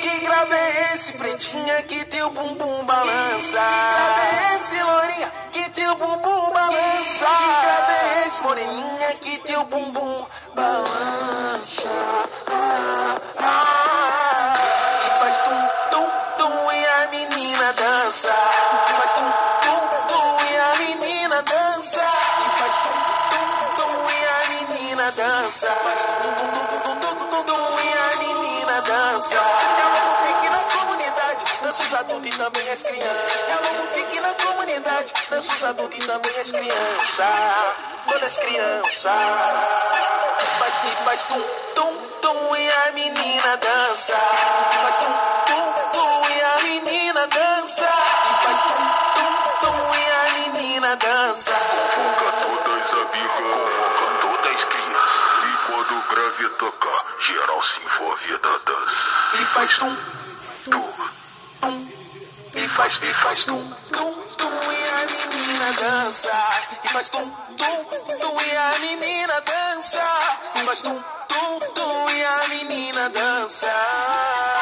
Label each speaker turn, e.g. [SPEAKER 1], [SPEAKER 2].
[SPEAKER 1] Que grave é esse, pretinha, que teu bumbum balança? Que grave é esse, lourinha, que teu bumbum balança? Que grave é esse, moreninha, que teu bumbum balança? E faz tum, tum, tum e a menina dança. E faz tum, tum, tum e a menina dança. E faz tum, tum, tum e a menina dança. Faz tum, tum, tum, tum, tum, tum, tum e a menina dança. Eu não fique na comunidade, danço os adultos e também as crianças. Eu não fique na comunidade, danço os adultos e também as crianças. Todas as crianças. Faz tum, tum, tum e a menina dança. Faz tum, tum, tum e a menina dança. Faz tum, tum, tum e a menina dança.
[SPEAKER 2] Convoca todas amigas, convoca todas as crianças. E quando o grave tocar, geral se envolve na dança.
[SPEAKER 1] E faz tum, tum, tum. E faz tum, tum, tum e a menina dança. E faz tum, tum, tum e a menina dança. E faz tum, tum, tum e a menina dança.